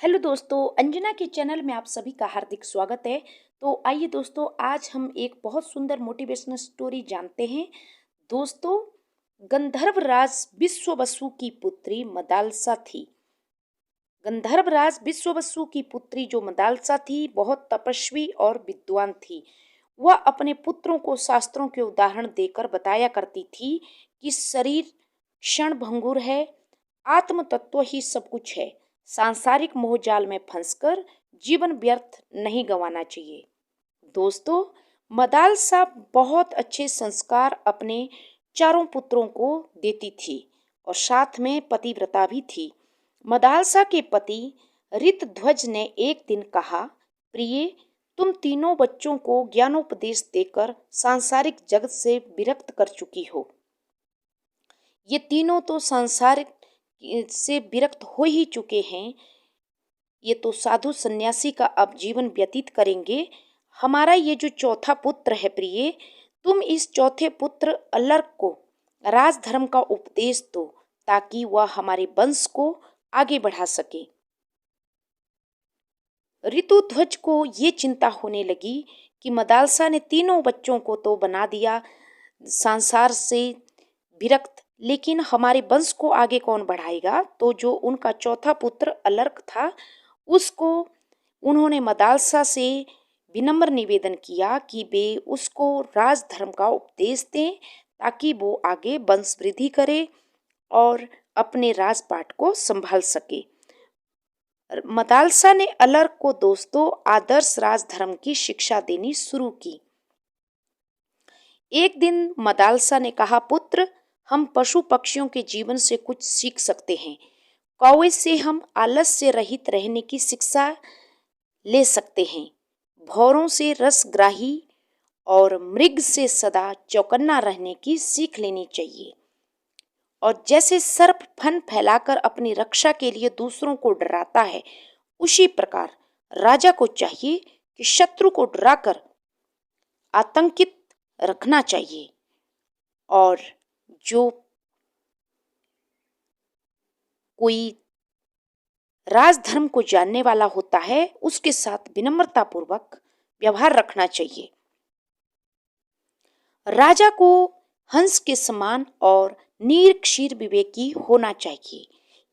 Hello दोस्तों, अंजना के channel में आप सभी का हार्दिक स्वागत है। तो आइए दोस्तों, आज हम एक बहुत सुंदर मोटिवेशनल स्टोरी जानते हैं। दोस्तों, गंधर्व राज विश्व बसु की पुत्री मदालसा थी। गंधर्व राज विश्व बसु की पुत्री जो मदालसा थी, बहुत तपस्वी और विद्वान थी। वह अपने पुत्रों को शास्त्रों के उदाहरण देकर बताया करती थी कि शरीर क्षण भंगुर है, आत्म तत्व ही सब कुछ है। सांसारिक मोहजाल में फंसकर जीवन व्यर्थ नहीं गंवाना चाहिए। दोस्तों, मदालसा बहुत अच्छे संस्कार अपने चारों पुत्रों को देती थी और साथ में पतिव्रता भी थी। मदालसा के पति ऋतध्वज ने एक दिन कहा, प्रिय, तुम तीनों बच्चों को ज्ञानोपदेश देकर सांसारिक जगत से विरक्त कर चुकी हो। ये तीनों तो सांसारिक से विरक्त हो ही चुके हैं। ये तो साधु सन्यासी का अब जीवन व्यतीत करेंगे। हमारा ये जो चौथा पुत्र है प्रिय, तुम इस चौथे पुत्र अलर्क को राजधर्म का उपदेश दो ताकि वह हमारे वंश को आगे बढ़ा सके। ऋतुध्वज को ये चिंता होने लगी कि मदालसा ने तीनों बच्चों को तो बना दिया संसार से विरक्त, लेकिन हमारे वंश को आगे कौन बढ़ाएगा। तो जो उनका चौथा पुत्र अलर्क था, उसको उन्होंने मदालसा से विनम्र निवेदन किया कि वे उसको राजधर्म का उपदेश दें ताकि वो आगे वंश वृद्धि करे और अपने राजपाट को संभाल सके। मदालसा ने अलर्क को दोस्तों आदर्श राजधर्म की शिक्षा देनी शुरू की। एक दिन मदालसा ने कहा, पुत्र, हम पशु पक्षियों के जीवन से कुछ सीख सकते हैं। कौवे से हम आलस्य रहित रहने की शिक्षा ले सकते हैं। भौरों से रसग्राही और मृग से सदा चौकन्ना रहने की सीख लेनी चाहिए। और जैसे सर्प फन फैलाकर अपनी रक्षा के लिए दूसरों को डराता है, उसी प्रकार राजा को चाहिए कि शत्रु को डराकर आतंकित रखना चाहिए। और जो कोई राजधर्म को जानने वाला होता है, उसके साथ विनम्रता पूर्वक व्यवहार रखना चाहिए। राजा को हंस के समान और निरक्षीर विवेकी होना चाहिए।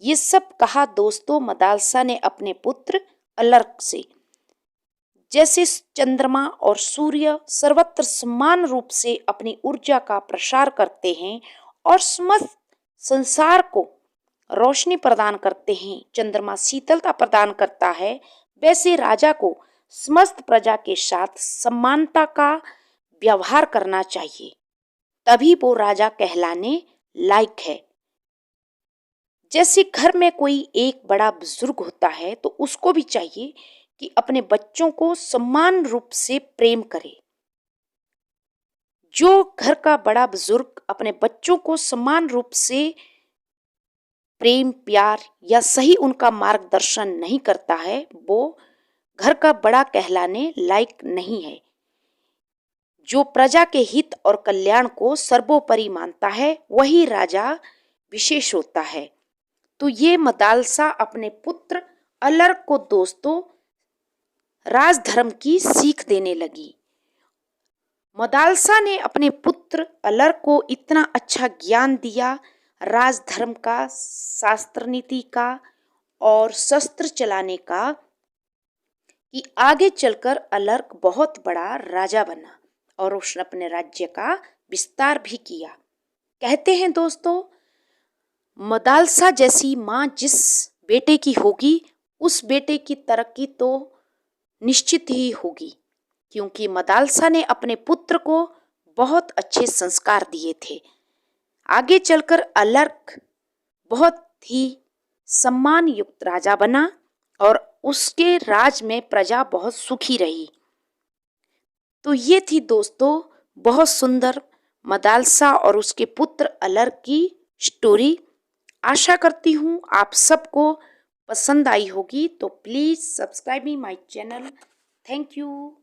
ये सब कहा दोस्तों मदालसा ने अपने पुत्र अलर्क से। जैसे चंद्रमा और सूर्य सर्वत्र समान रूप से अपनी ऊर्जा का प्रसार करते हैं और समस्त संसार को रोशनी प्रदान करते हैं, चंद्रमा शीतलता प्रदान करता है, वैसे राजा को समस्त प्रजा के साथ समानता का व्यवहार करना चाहिए, तभी वो राजा कहलाने लायक है। जैसे घर में कोई एक बड़ा बुजुर्ग होता है तो उसको भी चाहिए कि अपने बच्चों को समान रूप से प्रेम करे। जो घर का बड़ा बुजुर्ग अपने बच्चों को समान रूप से प्रेम प्यार या सही उनका मार्गदर्शन नहीं करता है, वो घर का बड़ा कहलाने लायक नहीं है। जो प्रजा के हित और कल्याण को सर्वोपरि मानता है, वही राजा विशेष होता है। तो ये मदालसा अपने पुत्र अलर्क को दोस्तों राजधर्म की सीख देने लगी। मदालसा ने अपने पुत्र अलर्क को इतना अच्छा ज्ञान दिया राजधर्म का, शास्त्र नीति का और शस्त्र चलाने का, कि आगे चलकर अलर्क बहुत बड़ा राजा बना और उसने अपने राज्य का विस्तार भी किया। कहते हैं दोस्तों, मदालसा जैसी माँ जिस बेटे की होगी, उस बेटे की तरक्की तो निश्चित ही होगी, क्योंकि मदालसा ने अपने पुत्र को बहुत अच्छे संस्कार दिए थे। आगे चलकर अलर्क बहुत ही सम्मान युक्त राजा बना और उसके राज में प्रजा बहुत सुखी रही। तो ये थी दोस्तों बहुत सुंदर मदालसा और उसके पुत्र अलर्क की स्टोरी। आशा करती हूँ आप सबको पसंद आई होगी। तो please subscribe me my channel. Thank you.